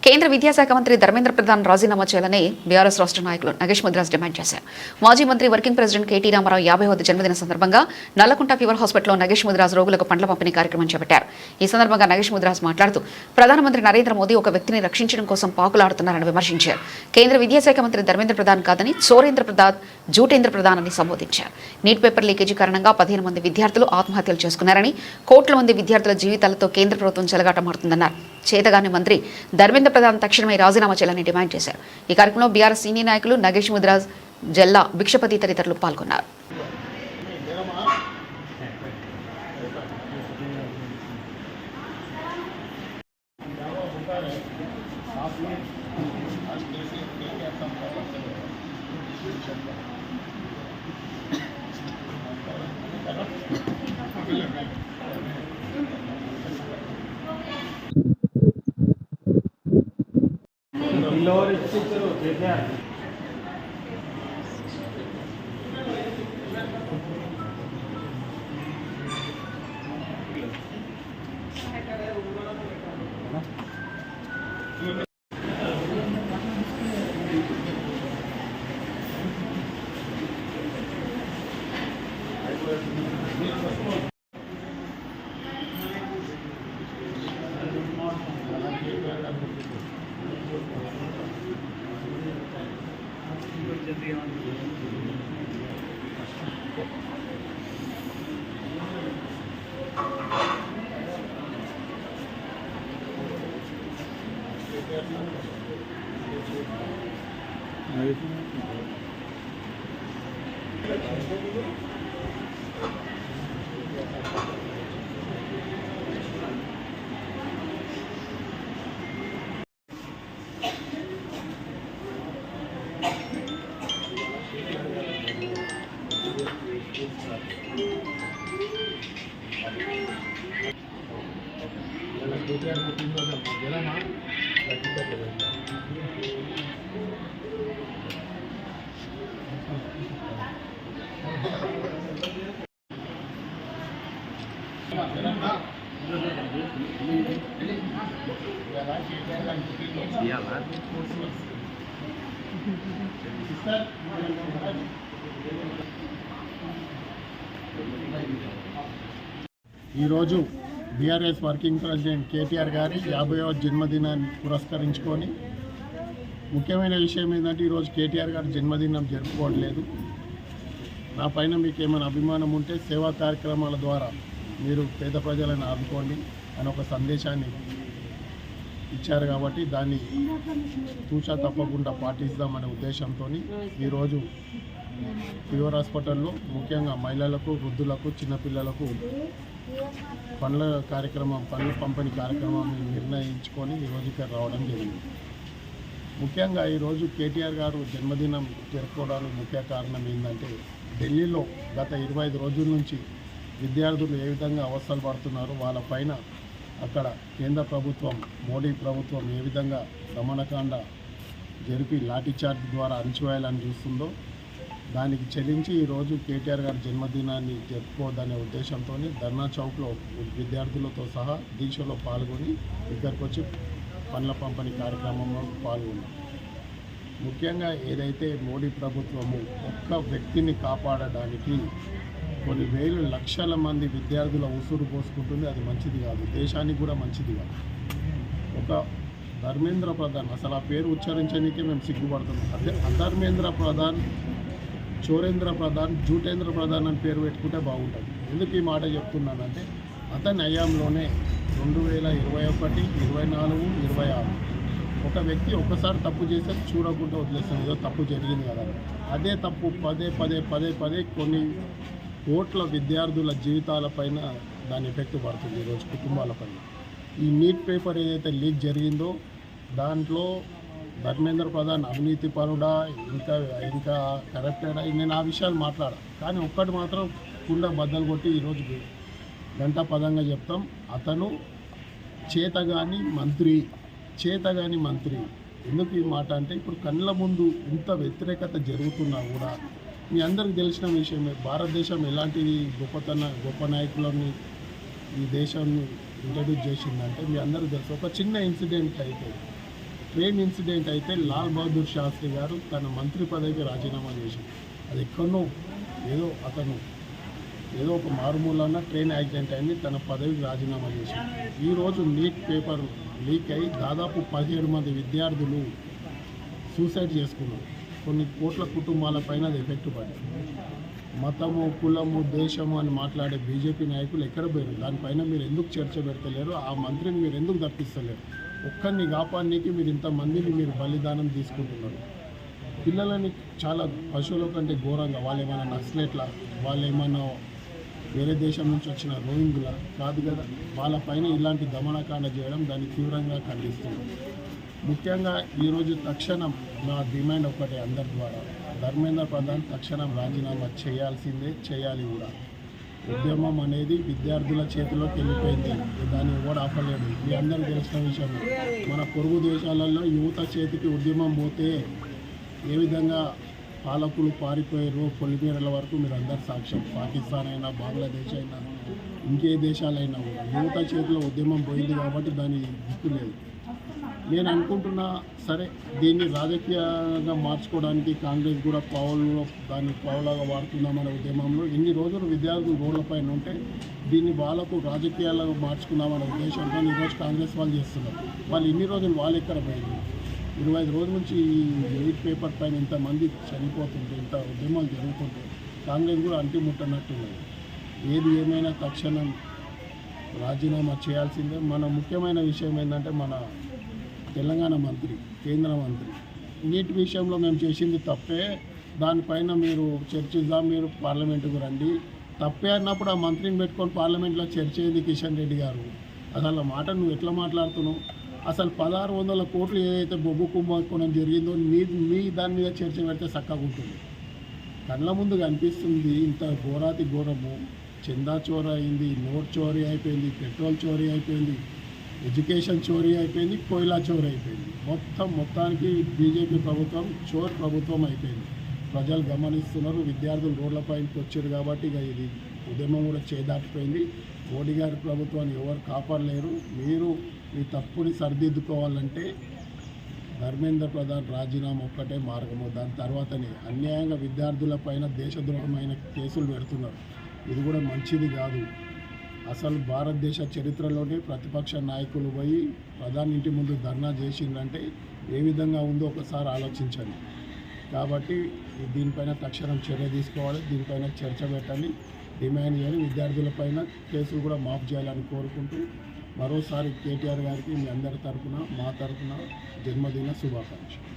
కేంద్ర విద్యాశాఖ మంత్రి ధర్మేంద్ర ప్రధాన్ రాజీనామా చేయాలని బీఆర్ఎస్ రాష్ట్ర నాయకులు నగేష్ ముద్రాజ్ డిమాండ్ చేశారు. మాజీ మంత్రి వర్కింగ్ ప్రెసిడెంట్ కేటీ రామారావు 50వ జన్మదిన సందర్భంగా నల్లకుంట ఫీవర్ హాస్పిటల్లో నగేష్ ముద్రాజ్ రోగులకు పండ్ల పంపిణీ కార్యక్రమం చేపట్టారు. ఈ సందర్భంగా నగేష్ ముద్రాజ్ మాట్లాడుతూ ప్రధానమంత్రి నరేంద్ర మోదీ ఒక వ్యక్తిని రక్షించడం కోసం పాకులాడుతున్నారని విమర్శించారు. కేంద్ర విద్యాశాఖ మంత్రి ధర్మేంద్ర ప్రధాన్ కాదని చోరేంద్ర ప్రసాద్, జూటేంద్ర ప్రధాన్ అని సంబోధించారు. నీట్ పేపర్ లీకేజీ కారణంగా 15 మంది విద్యార్థులు ఆత్మహత్యలు చేసుకున్నారని, కోట్ల మంది విద్యార్థుల జీవితాలతో కేంద్ర ప్రభుత్వం చెలగాటమాడుతుందన్నారు. చేతగాని మంత్రి ధర్మేంద్ర ప్రధాన్ తక్షణమే రాజీనామా చేయాలని డిమాండ్ చేశారు. ఈ కార్యక్రమంలో బీఆర్ఎస్ సీనియర్ నాయకులు నగేష్ ముద్రాజ్, జల్లా భిక్షపతి తదితరులు పాల్గొన్నారు. ఈరోజు బీఆర్ఎస్ వర్కింగ్ ప్రెసిడెంట్ కేటీఆర్ గారి 50వ జన్మదినాన్ని పురస్కరించుకొని ముఖ్యమైన విషయం ఏంటంటే ఈరోజు కేటీఆర్ గారి జన్మదినం జరుపుకోవట్లేదు. నా పైన మీకు ఏమైనా అభిమానం ఉంటే సేవా కార్యక్రమాల ద్వారా మీరు పేద ప్రజలను ఆదుకోండి అని ఒక సందేశాన్ని ఇచ్చారు కాబట్టి దాన్ని తూచా తప్పకుండా పాటిస్తామనే ఉద్దేశంతో ఈరోజు ఫీవర్ హాస్పిటల్లో ముఖ్యంగా మహిళలకు, వృద్ధులకు, చిన్నపిల్లలకు పండ్ల పంపిణీ కార్యక్రమాన్ని నిర్ణయించుకొని ఈరోజు ఇక్కడ రావడం జరిగింది. ముఖ్యంగా ఈరోజు కేటీఆర్ గారు జన్మదినం జరుపుకోవడానికి ముఖ్య కారణం ఏంటంటే ఢిల్లీలో గత 25 రోజుల నుంచి విద్యార్థులు ఏ విధంగా అవస్థలు పడుతున్నారో వాళ్ళపైన అక్కడ కేంద్ర ప్రభుత్వం, మోడీ ప్రభుత్వం ఏ విధంగా దమనకాండ జరిపి లాఠీచార్జ్ ద్వారా అణచివేయాలని చూస్తుందో దానికి చెల్లించి ఈరోజు కేటీఆర్ గారి జన్మదినాన్ని జరుపుకోవద్దనే ఉద్దేశంతో ధర్నా చౌక్లో విద్యార్థులతో సహా దీక్షలో పాల్గొని ఇక్కడికి వచ్చి పండ్ల పంపిణీ కార్యక్రమంలో పాల్గొన్నాం. ముఖ్యంగా ఏదైతే మోడీ ప్రభుత్వము ఒక్క వ్యక్తిని కాపాడడానికి కొన్ని వేలు లక్షల మంది విద్యార్థుల ఉసురు పోసుకుంటుంది, అది మంచిది కాదు, దేశానికి కూడా మంచిది కాదు. ఒక ధర్మేంద్ర ప్రధాన్, అసలు ఆ పేరు ఉచ్చరించడానికే మేము సిగ్గుపడుతున్నాం. అదే అధర్మేంద్ర ప్రధాన్, చోరేంద్ర ప్రధాన్, జూటేంద్ర ప్రధాన్ అని పేరు పెట్టుకుంటే బాగుంటుంది. ఎందుకు ఈ మాట చెప్తున్నానంటే అతని హయాంలోనే 2021, 24, 26 ఒక వ్యక్తి ఒక్కసారి తప్పు చేస్తే చూడకుండా వదిలేస్తాం, ఏదో తప్పు జరిగింది కదా. అదే తప్పు పదే కొన్ని కోట్ల విద్యార్థుల జీవితాలపైన దాని ఎఫెక్ట్ పడుతుంది ఈరోజు కుటుంబాలపైన. ఈ నీట్ పేపర్ ఏదైతే లీక్ జరిగిందో దాంట్లో ధర్మేంద్ర ప్రధాన్ అవినీతి పరుడా, ఇంకా కరప్టెడా, నేను ఆ విషయాలు మాట్లాడా. కానీ ఒక్కటి మాత్రం కుండ బద్దలు కొట్టి ఈరోజు గంటా పదంగా చెప్తాం, అతను చేతగాని మంత్రి. ఎందుకు ఈ మాట అంటే ఇప్పుడు కళ్ళ ముందు ఇంత వ్యతిరేకత జరుగుతున్నా కూడా మీ అందరికీ తెలిసిన విషయమే, భారతదేశం ఎలాంటి గొప్ప నాయకులని ఈ దేశాన్ని ఇంట్రడ్యూస్ చేసిందంటే మీ అందరికీ తెలుసు. ఒక చిన్న ఇన్సిడెంట్ అయితే ట్రైన్ ఇన్సిడెంట్ అయితే లాల్ బహదూర్ శాస్త్రి గారు తన మంత్రి పదవికి రాజీనామా చేశారు. అది ఎక్కడో ఏదో ఒక మారుమూలన్న ట్రైన్ యాక్సిడెంట్ అయింది, తన పదవికి రాజీనామా చేశారు. ఈరోజు నీట్ పేపర్ లీక్ అయి దాదాపు 17 మంది విద్యార్థులు సూసైడ్ చేసుకున్నారు. కొన్ని కోట్ల కుటుంబాలపైన అది ఎఫెక్ట్ పడింది. మతము, కులము, దేశము అని మాట్లాడే బీజేపీ నాయకులు ఎక్కడ పోయారు? దానిపైన మీరు ఎందుకు చర్చ పెడతలేరు? ఆ మంత్రిని మీరు ఎందుకు తప్పిస్తలేరు? ఒక్కరిని కాపాడనీకి మీరు ఇంతమందిని మీరు బలిదానం తీసుకుంటున్నారు. పిల్లలని చాలా పశువుల కంటే ఘోరంగా, వాళ్ళు ఏమైనా నక్సలెట్లా, వాళ్ళు ఏమైనా వేరే దేశం నుంచి వచ్చిన రోహింగ్ల కాదు కదా, వాళ్ళపైన ఇలాంటి దమనకాండ చేయడం దాన్ని తీవ్రంగా ఖండిస్తుంది. ముఖ్యంగా ఈరోజు తక్షణం నా డిమాండ్ ఒకటే అందరి ద్వారా, ధర్మేంద్ర ప్రధాన్ తక్షణం రాజీనామా చేయాలి కూడా. ఉద్యమం అనేది విద్యార్థుల చేతిలోకి వెళ్ళిపోయింది, దాన్ని ఎవడు ఆపలేడు. మీ అందరికీ తెలిసిన విషయం, మన పొరుగు దేశాలలో యువత చేతికి ఉద్యమం పోతే ఏ విధంగా పాలకులు పారిపోయారు పొలిమేరల వరకు మీరు అందరు సాక్ష్యం. పాకిస్తాన్ అయినా, బంగ్లాదేశ్ అయినా, ఇంకే దేశాలైనా కూడా యువత చేతిలో ఉద్యమం పోయింది కాబట్టి దాని దిక్కు లేదు. నేను అనుకుంటున్నా, సరే దీన్ని రాజకీయంగా మార్చుకోవడానికి కాంగ్రెస్ కూడా దాన్ని పావులాగా వాడుకుందామనే ఉద్యమంలో ఇన్ని రోజులు విద్యార్థులు రోడ్లపైన ఉంటే దీన్ని వాళ్ళకు రాజకీయాలుగా మార్చుకుందామనే ఉద్దేశంతో ఈరోజు కాంగ్రెస్ వాళ్ళు చేస్తున్నారు. వాళ్ళు ఇన్ని రోజులు వాళ్ళు ఎక్కడ పోయింది? 25 రోజుల నుంచి ఈ ఎయిట్ పేపర్ పైన ఇంతమంది చనిపోతుంటే, ఇంత ఉద్యమాలు జరుగుతుంటే కాంగ్రెస్ కూడా అంటిముట్టనట్టున్నది. ఏది ఏమైనా తక్షణం రాజీనామా చేయాల్సిందే. మన ముఖ్యమైన విషయం ఏంటంటే, మన తెలంగాణ మంత్రి, కేంద్ర మంత్రి నీటి విషయంలో మేము చేసింది తప్పే, దానిపైన మీరు చర్చిద్దాం, మీరు పార్లమెంటుకు రండి. తప్పే అన్నప్పుడు ఆ మంత్రిని పెట్టుకొని పార్లమెంట్లో చర్చ అయింది కిషన్ రెడ్డి గారు. అసలు ఆ మాట నువ్వు ఎట్లా మాట్లాడుతున్నావు? అసలు 1600 కోట్లు ఏదైతే బొగ్గు కుంభకోణం జరిగిందో మీ దాని మీద చర్చ పెడితే చక్కగా ఉంటుంది. కళ్ళ ముందు కనిపిస్తుంది ఇంత ఘోరాతి ఘోరము. చందా చోరీ అయింది, నోట్ చోరీ అయిపోయింది, పెట్రోల్ చోరీ అయిపోయింది, ఎడ్యుకేషన్ చోరీ అయిపోయింది, కోయిలా చోరీ అయిపోయింది. మొత్తానికి బీజేపీ ప్రభుత్వం చోర్ ప్రభుత్వం అయిపోయింది. ప్రజలు గమనిస్తున్నారు. విద్యార్థులు రోడ్లపైకి వచ్చారు కాబట్టి ఇక ఇది ఉద్యమం కూడా చేదాటిపోయింది. మోడీ గారి ప్రభుత్వాన్ని ఎవరు కాపాడలేరు. మీరు మీ తప్పుని సరిదిద్దుకోవాలంటే ధర్మేంద్ర ప్రధాన్ రాజీనామా ఒక్కటే మార్గము. దాని తర్వాతనే అన్యాయంగా విద్యార్థులపైన దేశద్రోహమైన కేసులు పెడుతున్నారు. ఇది కూడా మంచిది కాదు. అసలు భారతదేశ చరిత్రలోనే ప్రతిపక్ష నాయకులు పోయి ప్రధాని ఇంటి ముందు ధర్నా చేసిందంటే ఏ విధంగా ఉందో ఒకసారి ఆలోచించండి. కాబట్టి దీనిపైన తక్షణం చర్య తీసుకోవాలి, దీనిపైన చర్చ పెట్టాలి, డిమాండ్ చేయాలి. విద్యార్థులపైన కేసులు కూడా మాఫ్ చేయాలని కోరుకుంటూ మరోసారి కేటీఆర్ గారికి మీ అందరి తరఫున, మా తరఫున జన్మదిన శుభాకాంక్షలు.